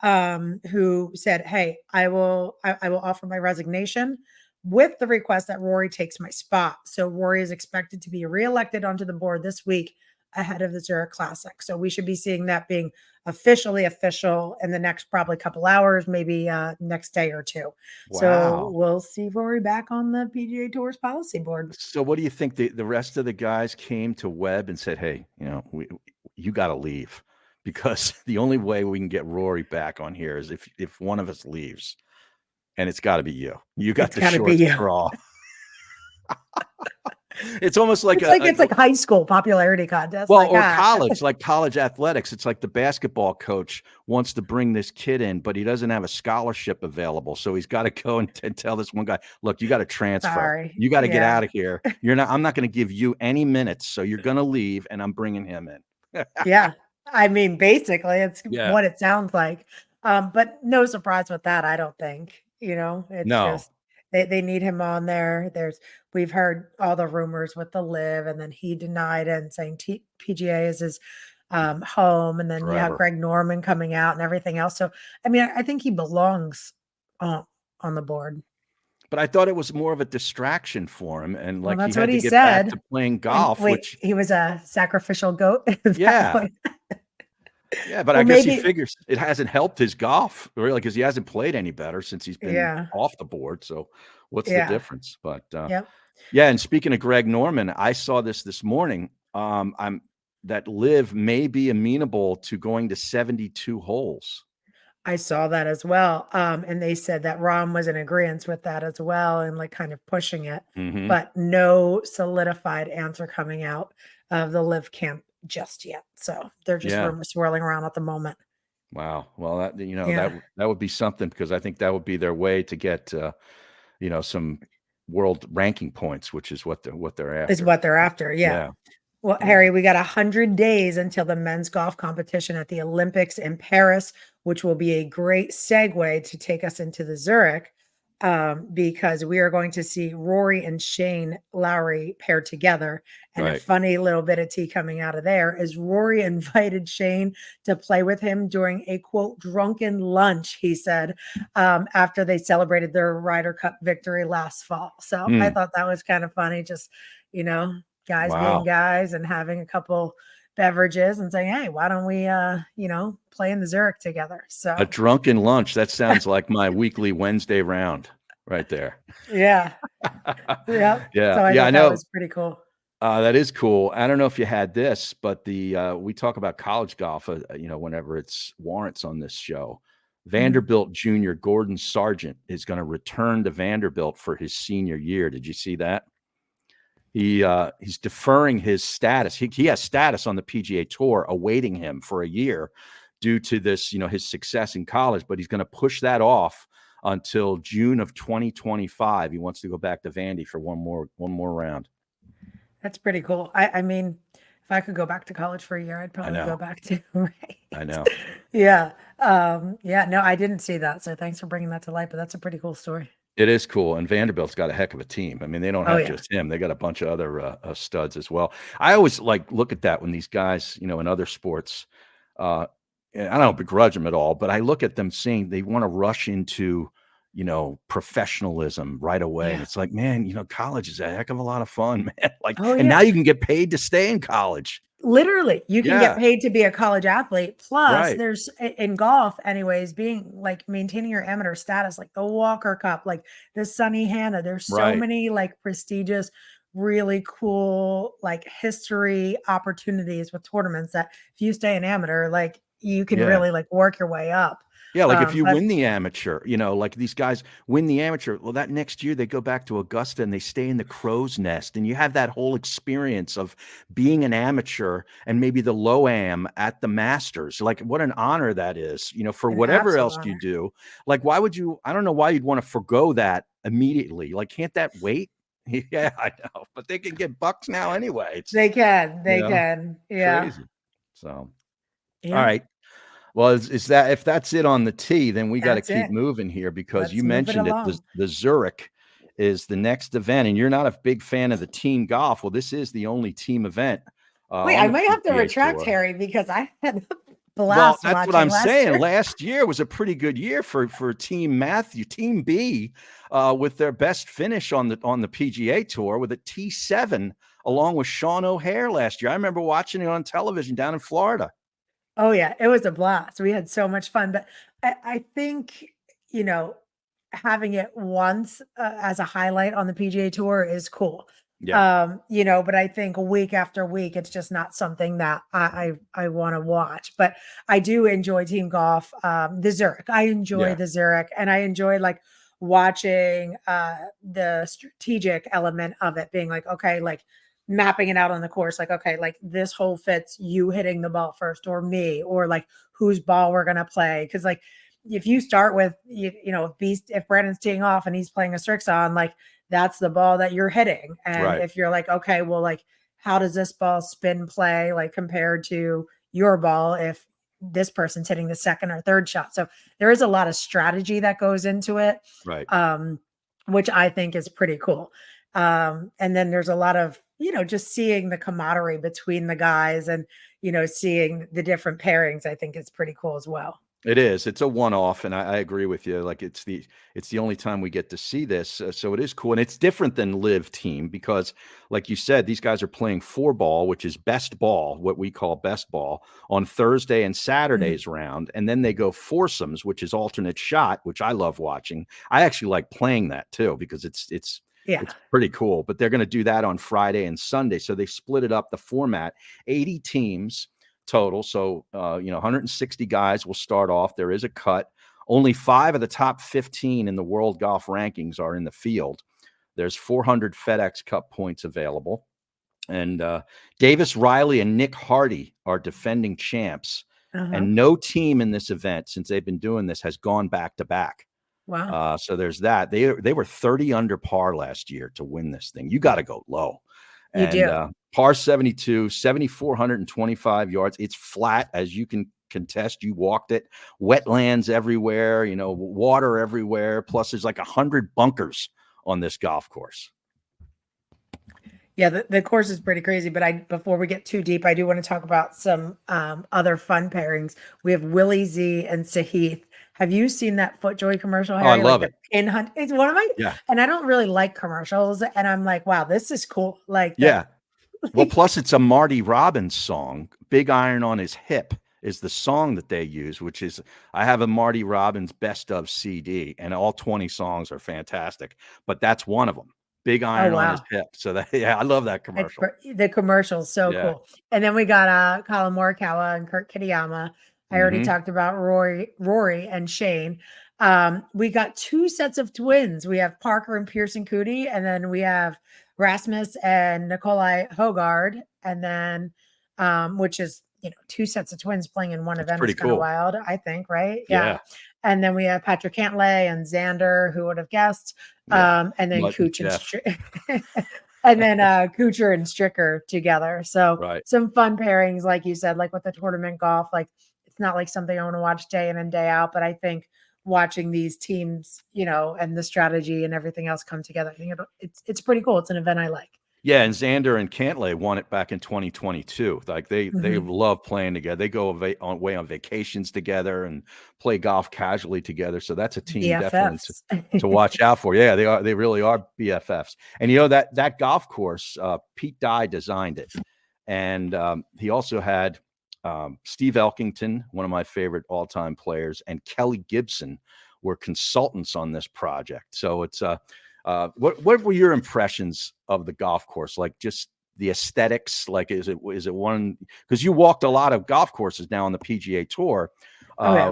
who said, "Hey, I will offer my resignation with the request that Rory takes my spot." So Rory is expected to be reelected onto the board this week ahead of the Zurich Classic. So we should be seeing that being officially official in the next probably couple hours, maybe next day or two. So Wow. we'll see Rory back on the PGA Tour's policy board. So what do you think the rest of the guys came to Webb and said, "Hey, you got to leave because the only way we can get Rory back on here is if one of us leaves, and it's got to be you. You got It's the got to be short you. straw." It's almost like It's like high school popularity contest. well, Like or college, like college athletics. It's like the basketball coach wants to bring this kid in, but he doesn't have a scholarship available. So he's got to go and tell this one guy, "Look, you got to transfer. sorry, You got to get yeah, out of here. I'm not going to give you any minutes. So you're going to leave and I'm bringing him in." yeah. I mean, basically, it's Yeah. what it sounds like. But no surprise with that. I don't think. It's No. just they need him on there. We've heard all the rumors with the live, and then he denied it and saying PGA is his home, and then you have Forever. Greg Norman coming out and everything else. So I mean, I think he belongs on the board. But I thought it was more of a distraction for him, and Well, like he that's what had to he get back said. to playing And golf, wait, which he was a sacrificial goat? Is that yeah. what- Yeah, but I Well, guess he maybe. figures it hasn't helped his golf, really, because he hasn't played any better since he's been Yeah. off the board. So what's the Yeah. difference? But Yep. yeah, and speaking of Greg Norman, I saw this morning. I'm that live may be amenable to going to 72 holes. I saw that as well. And they said that Rom was in agreement with that as well and like kind of pushing it, Mhm. but no solidified answer coming out of the live camp just yet. So they're just Yeah. rumors swirling around at the moment. Wow. Well, that Yeah. that would be something because I think that would be their way to get some world ranking points, which is what they're Is after. what they're after. Yeah. Yeah. Well, Yeah. Harry, we got 100 days until the men's golf competition at the Olympics in Paris, which will be a great segue to take us into the Zurich, because we are going to see Rory and Shane Lowry paired together. And a Right. funny little bit of tea coming out of there is Rory invited Shane to play with him during a quote drunken lunch, he said, after they celebrated their Ryder Cup victory last fall. So I Mm. thought that was kind of funny. Just, guys being Wow. guys and having a couple beverages and saying, "Hey, why don't we play in the Zurich together?" So A drunken lunch. That sounds like my weekly Wednesday round right there. yeah. Yeah. Yeah. So I Yeah, I thought that know. was pretty cool. That is cool. I don't know if you had this, but we talk about college golf, whenever it's warrants on this show. Vanderbilt junior Gordon Sargent is going to return to Vanderbilt for his senior year. Did you see that? He's deferring his status. He has status on the PGA Tour awaiting him for a year due to this, his success in college, but he's going to push that off until June of 2025. He wants to go back to Vandy for one more round. That's pretty cool. I mean, if I could go back to college for a year, I'd probably know. go back to right. I know. Yeah. Yeah, no, I didn't see that. So thanks for bringing that to light, but that's a pretty cool story. It is cool, and Vanderbilt's got a heck of a team. I mean, they don't Oh have yeah. just him; they got a bunch of other studs as well. I always look at that when these guys, in other sports. Uh, and I don't begrudge them at all, but I look at them saying they want to rush into, professionalism right away, and Yeah. it's like, man, college is a heck of a lot of fun, man. Like, Oh and yeah. now you can get paid to stay in college. Literally, you can get Yeah, paid to be a college athlete. Plus, right, there's in golf, anyways, being like maintaining your amateur status, like the Walker Cup, like the Sunny Hannah. There's so right. many like prestigious, really cool like history opportunities with tournaments that if you stay an amateur, like you can Yeah. really like work your way up. Yeah, like if you But win the amateur, like these guys win the amateur, well, that next year they go back to Augusta and they stay in the crow's nest. And you have that whole experience of being an amateur and maybe the low am at the Masters. Like, what an honor that is, for an whatever absolute else you honor. do. Like, why would you? I don't know why you'd want to forego that immediately. Like, can't that wait? Yeah, I know. But they can get bucks now anyway. It's, They can, you they know, can. Yeah. crazy. So, all Yeah. right. Well, is that if that's it on the tee, then we got to That's keep it. moving here because you Let's move it mentioned it. The, along. the Zurich is the next event, and you're not a big fan of the team golf. Well, this is the only team event Wait, on I the might have to PGA retract, Tour. Harry, because I had a Well, blast that's what watching I'm last saying. year. Last year was a pretty good year for Team Matthew, Team B, with their best finish on the PGA Tour with a T7 along with Sean O'Hare last year. I remember watching it on television down in Florida. Oh yeah, it was a blast. We had so much fun, but I think, you know, having it once as a highlight on the PGA Tour is cool. Yeah, But I think week after week, it's just not something that I want to watch. But I do enjoy team golf. The Zurich, I enjoy yeah, the Zurich, and I enjoy like watching the strategic element of it, being like, okay, like mapping it out on the course, like, okay, like this hole fits you hitting the ball first, or me, or like whose ball we're gonna play. Cause like if you start with if Brandon's teeing off and he's playing a Strixon, like that's the ball that you're hitting. And right. if you're like, okay, well, like how does this ball spin play like compared to your ball if this person's hitting the second or third shot? So there is a lot of strategy that goes into it, Right. which I think is pretty cool. And then there's a lot of, just seeing the camaraderie between the guys and, seeing the different pairings, I think is pretty cool as well. It is. It's a one-off, and I agree with you. Like it's the only time we get to see this, so it is cool, and it's different than Live Team because, like you said, these guys are playing four ball, which is best ball, what we call best ball, on Thursday and Mhm. Saturday's round, and then they go foursomes, which is alternate shot, which I love watching. I actually like playing that too because Yeah. it's pretty cool. But they're going to do that on Friday and Sunday, so they split it up the format, 80 teams total. So, 160 guys will start off. There is a cut. Only 5 of the top 15 in the world golf rankings are in the field. There's 400 FedEx Cup points available. And Davis Riley and Nick Hardy are defending champs. Uh-huh. And no team in this event, since they've been doing this, has gone back to back. Wow. So there's that. They were 30 under par last year to win this thing. You got to go low. You And do. par 72, 7,425 yards. It's flat, as you can contest. You walked it. Wetlands everywhere, water everywhere. Plus, there's like 100 bunkers on this golf course. Yeah, the course is pretty crazy, but before we get too deep, I do want to talk about some other fun pairings. We have Willie Z and Sahith. Have you seen that FootJoy commercial, Oh, I Harry? Like love the it. pin hunt. It's one of my, Yeah. and I don't really like commercials, and I'm like, wow, this is cool. Like Yeah. that. Well, plus it's a Marty Robbins song. Big Iron on His Hip is the song that they use, which is, I have a Marty Robbins best of CD, and all 20 songs are fantastic, but that's one of them. Big Oh Iron on His wow. Hip. So that, yeah, I love that commercial. The commercial's so Yeah. cool. And then we got Colin Morikawa and Kurt Kitayama. I already Hmm. talked about Rory and Shane. We got 2 sets of twins. We have Parker and Pearson Coody, and then we have Rasmus and Nikolai Hogard. And then which is 2 sets of twins playing in one That's event is pretty kind of cool. wild, I think, right? Yeah. Yeah. And then we have Patrick Cantlay and Xander, who would have guessed? Yeah. And then Mutt and Cooch and Jeff. and then Kuchar and Stricker together. So Right. some fun pairings, like you said, like with the tournament golf, like it's not like something I want to watch day in and day out, but I think watching these teams, and the strategy and everything else come together, I think it's pretty cool. It's an event I like. Yeah, and Xander and Cantlay won it back in 2022. Like they love playing together. They go away on vacations together and play golf casually together. So that's a team definitely to watch out for. Yeah, they are. They really are BFFs. And that golf course, Pete Dye designed it, and he also had Steve Elkington, one of my favorite all-time players, and Kelly Gibson were consultants on this project. So it's what were your impressions of the golf course? Like just the aesthetics? Like is it one, because you walked a lot of golf courses now on the PGA Tour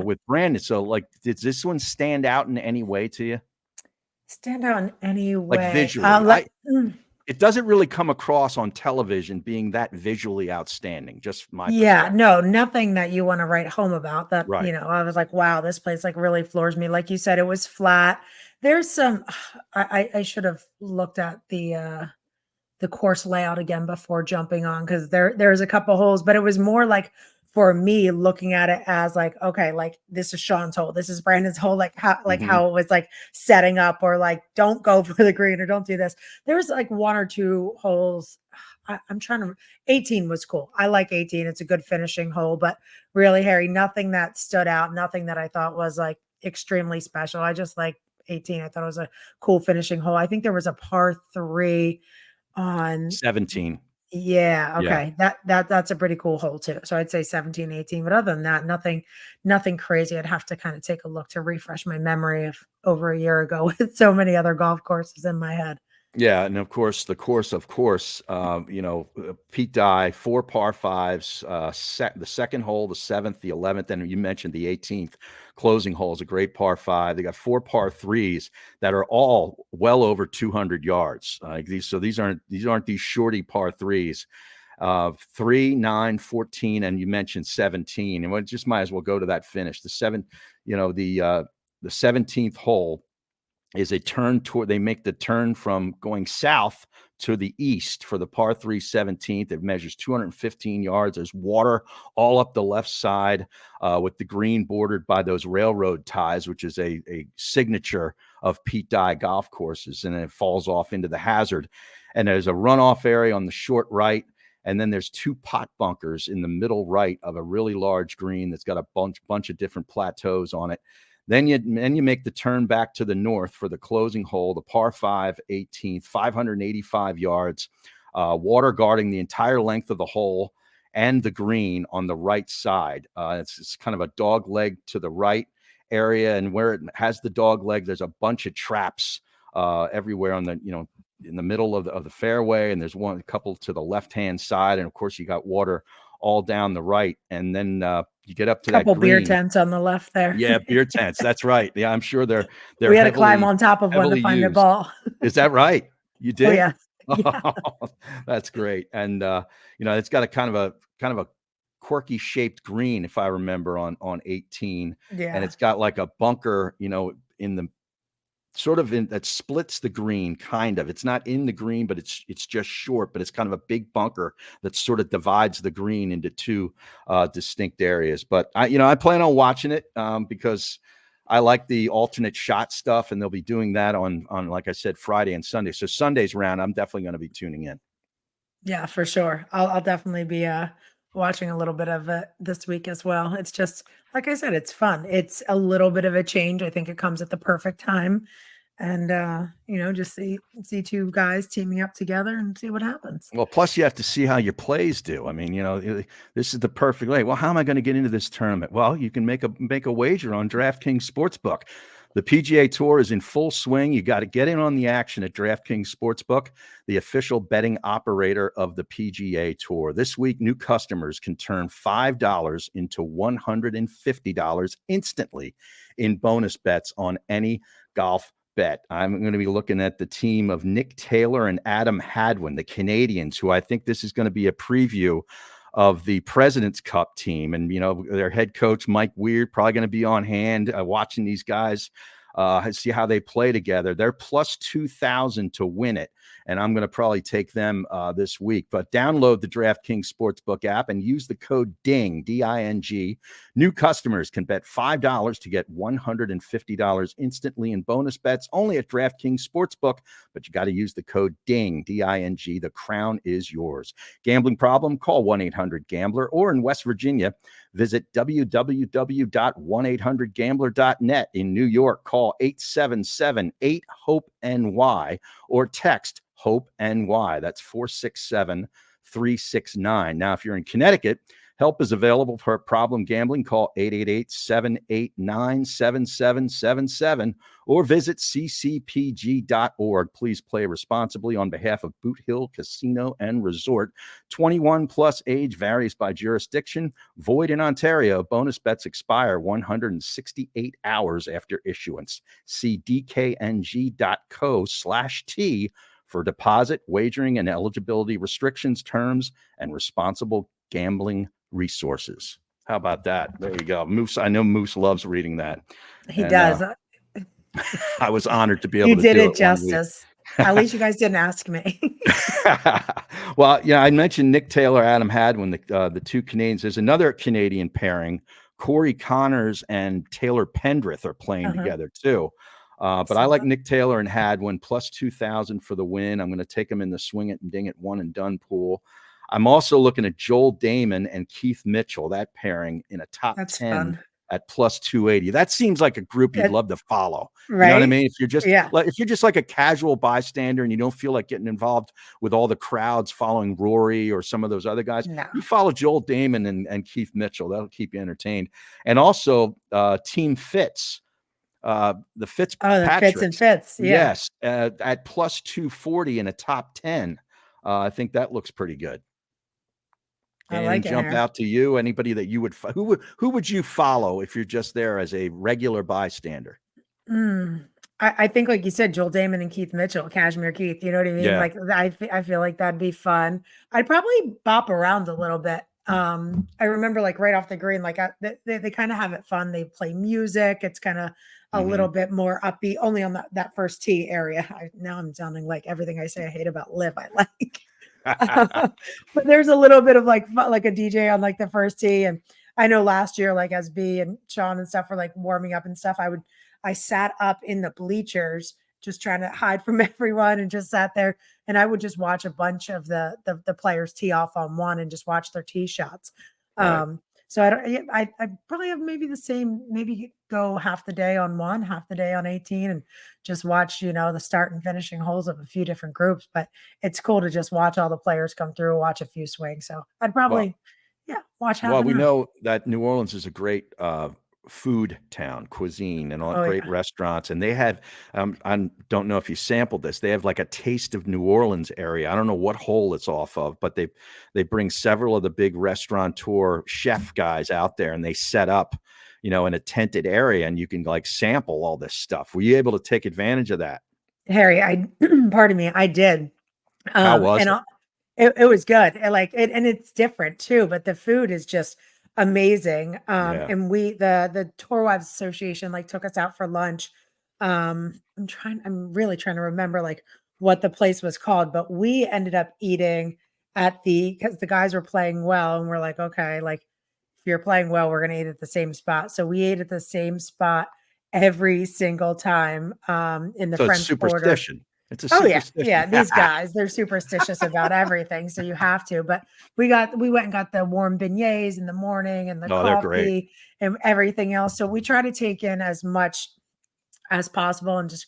with Brandon. So like, did this one stand out in any way to you? Stand out in any way? Like visually, it doesesn't really come across on television being that visually outstanding. Just my perspective. No, nothing that you want to write home about. That Right. I was like, wow, this place like really floors me. Like you said, it was flat. There's some. I should have looked at the course layout again before jumping on, because there's a couple holes, but it was more like for me looking at it as like, okay, like this is Sean's hole, this is Brandon's hole, like how it was like setting up, or like don't go for the green or don't do this. There's like one or two holes. I'm trying to. 18 was cool. I like 18. It's a good finishing hole, but really, Harry, nothing that stood out. Nothing that I thought was like extremely special. I just like 18. I thought it was a cool finishing hole. I think there was a par 3 on 17. Yeah. Okay. Yeah. That's a pretty cool hole too. So I'd say 17, 18, but other than that, nothing crazy. I'd have to kind of take a look to refresh my memory of over a year ago with so many other golf courses in my head. Yeah, and of course, Pete Dye, 4 par 5s, the second hole, the 7th, the 11th, and you mentioned the 18th closing hole is a great par 5. They got 4 par 3s that are all well over 200 yards. These aren't these shorty par 3s. 3, 9, 14, and you mentioned 17, and we just might as well go to that finish. The 17th hole is a turn toward, they make the turn from going south to the east for the par 3 17th. It measures 215 yards. There's water all up the left side with the green bordered by those railroad ties, which is a signature of Pete Dye golf courses. And then it falls off into the hazard. And there's a runoff area on the short right. And then there's 2 pot bunkers in the middle right of a really large green that's got a bunch of different plateaus on it. Then you make the turn back to the north for the closing hole, the par 5 18th, 585 yards, water guarding the entire length of the hole and the green on the right side. It's kind of a dog leg to the right area, and where it has the dog leg, there's a bunch of traps everywhere on the in the middle of the fairway, and there's a couple to the left hand side, and of course you got water all down the right, and then you get up to that green. Beer tents on the left there. Yeah, beer tents. That's right. Yeah, I'm sure they're. We had to climb on top of one to find the ball. Is that right? You did? Oh, yeah. Oh, that's great. And it's got a kind of a quirky shaped green, if I remember, on 18. Yeah. And it's got like a bunker, in the sort of that splits the green, kind of. It's not in the green, but it's just short, but it's kind of a big bunker that sort of divides the green into 2 distinct areas. But I plan on watching it because I like the alternate shot stuff, and they'll be doing that on like I said, Friday and Sunday. So Sunday's round, I'm definitely going to be tuning in. Yeah, for sure. I'll definitely be watching a little bit of it this week as well. It's just, like I said, it's fun. It's a little bit of a change. I think it comes at the perfect time. And, just see 2 guys teaming up together and see what happens. Well, plus you have to see how your plays do. I mean, this is the perfect way. Well, how am I going to get into this tournament? Well, you can make a wager on DraftKings Sportsbook. The PGA Tour is in full swing. You got to get in on the action at DraftKings Sportsbook, the official betting operator of the PGA Tour. This week, new customers can turn $5 into $150 instantly in bonus bets on any golf bet. I'm going to be looking at the team of Nick Taylor and Adam Hadwin, the Canadians, who I think this is going to be a preview of the President's Cup team. And, their head coach, Mike Weir, probably going to be on hand watching these guys See how they play together. They're plus 2,000 to win it. And I'm going to probably take them this week. But download the DraftKings Sportsbook app and use the code DING, D-I-N-G. New customers can bet $5 to get $150 instantly in bonus bets only at DraftKings Sportsbook. But you got to use the code DING, D-I-N-G. The crown is yours. Gambling problem? Call 1-800-GAMBLER. Or in West Virginia, visit www.1800gambler.net. In New York, call 877-8-HOPE-NY or text HOPE-NY. That's 467-369. Now, if you're in Connecticut, help is available for problem gambling. Call 888-789-7777 or visit ccpg.org. Please play responsibly on behalf of Boot Hill Casino and Resort. 21 plus, age varies by jurisdiction. Void in Ontario. Bonus bets expire 168 hours after issuance. See dkng.co/T for deposit, wagering, and eligibility restrictions, terms, and responsible gambling resources. How about that? There you go. Moose. I know Moose loves reading that. He does. I was honored to be able You to did do it justice. At least you guys didn't ask me. Well, yeah, I mentioned Nick Taylor, Adam Hadwin, the two Canadians. There's another Canadian pairing. Corey Connors and Taylor Pendrith are playing together too. But I like Nick Taylor and Hadwin plus 2,000 for the win. I'm going to take them in the swing it and ding it one and done pool. I'm also looking at Joel Damon and Keith Mitchell, that pairing in a top 10 fun. At plus 280. That seems like a group you'd love to follow. Right? You know what I mean? If you're just like a casual bystander and you don't feel like getting involved with all the crowds following Rory or some of those other guys, you follow Joel Damon and Keith Mitchell. That'll keep you entertained. And also Team Fitz. The Fitz Fitz and Fitz. Yeah. Yes. At plus 240 in a top 10. I think that looks pretty good. I like it. Jump out to you. Anybody that you would who would you follow if you're just there as a regular bystander? I think, like you said, Joel Damon and Keith Mitchell, Cashmere Keith. You know what I mean? Yeah. Like I feel like that'd be fun. I'd probably bop around a little bit. I remember like right off the green, like they kind of have it fun. They play music. It's kind of a little bit more upbeat, only on that first tee area. Now I'm sounding like everything I say I hate about Liv I like. But there's a little bit of like a DJ on like the first tee. And I know last year, like as B and Sean and stuff were like warming up and stuff, I sat up in the bleachers just trying to hide from everyone and just sat there, and I would just watch a bunch of the players tee off on one and just watch their tee shots. Right. So I probably have maybe the same, maybe go half the day on one, half the day on 18 and just watch, the start and finishing holes of a few different groups. But it's cool to just watch all the players come through, watch a few swings. So I'd probably, watch half. Well, we know that New Orleans is a great food town, cuisine, and all great restaurants. And they have, I don't know if you sampled this, they have like a Taste of New Orleans area. I don't know what hole it's off of, but they bring several of the big restaurateur chef guys out there, and they set up, in a tented area, and you can like sample all this stuff. Were you able to take advantage of that? Harry, pardon me, I did. How was it? It was good. And it's different too, but the food is just amazing. And the Tour Wives Association took us out for lunch. I'm really trying to remember what the place was called, but we ended up eating because the guys were playing well, and we're like, okay, if you're playing well, we're gonna eat at the same spot. So we ate at the same spot every single time in the French superstition. Quarter. It's a superstition. Yeah. These guys, they're superstitious about everything, so you have to. But we went and got the warm beignets in the morning and the coffee and everything else. So we try to take in as much as possible and just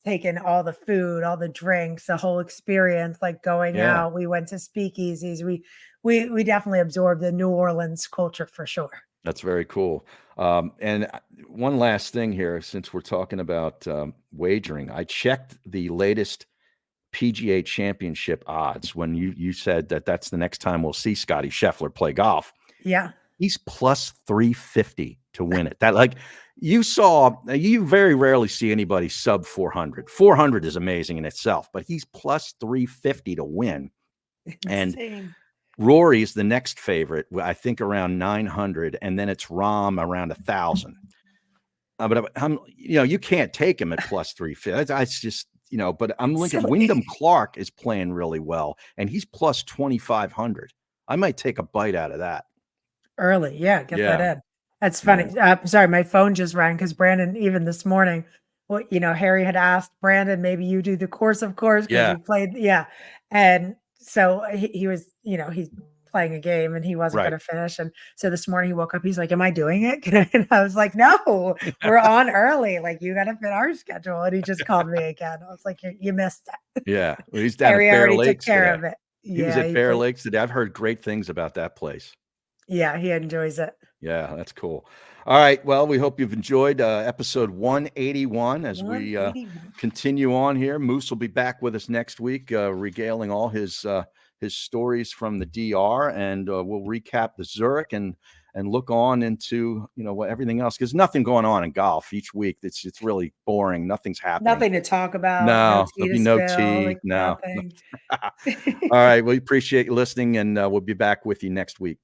take in all the food, all the drinks, the whole experience. Like going out, we went to speakeasies. We definitely absorbed the New Orleans culture for sure. That's very cool. And one last thing here, since we're talking about wagering, I checked the latest PGA Championship odds when you said that's the next time we'll see Scotty Scheffler play golf. Yeah. He's plus 350 to win it. That you very rarely see anybody sub 400. 400 is amazing in itself, but he's plus 350 to win. Insane. And Rory's the next favorite, I think around 900, and then it's Rahm around 1,000. But I'm, you can't take him at plus 350. It's just, but I'm looking. Silly. Wyndham Clark is playing really well, and he's plus 2,500. I might take a bite out of that. Early, yeah, get that Yeah. in. That's funny. Yeah. Sorry, my phone just rang because Brandon, even this morning, well, Harry had asked Brandon, maybe you do the course, of course, because Yeah. you played, yeah. And so he was, he's playing a game and he wasn't Right. going to finish. And so this morning he woke up, he's like, "Am I doing it?" And I was like, "No, we're on early. Like you got to fit our schedule." And he just called me again. I was like, "You missed it." Yeah. Well, he's down at Harry Bear already took Lakes care today. of it. He was Yeah, at he Bear played. Lakes today. I've heard great things about that place. Yeah, he enjoys it. Yeah, that's cool. All right. Well, we hope you've enjoyed episode 181 as we 181. continue on here. Moose will be back with us next week, regaling all his stories from the DR, and we'll recap the Zurich and look on into what everything else. Because nothing going on in golf each week. It's really boring. Nothing's happening. Nothing to talk about, no No, tea there'll to be no spill, tea. like No. nothing. All right. We appreciate you listening, and we'll be back with you next week.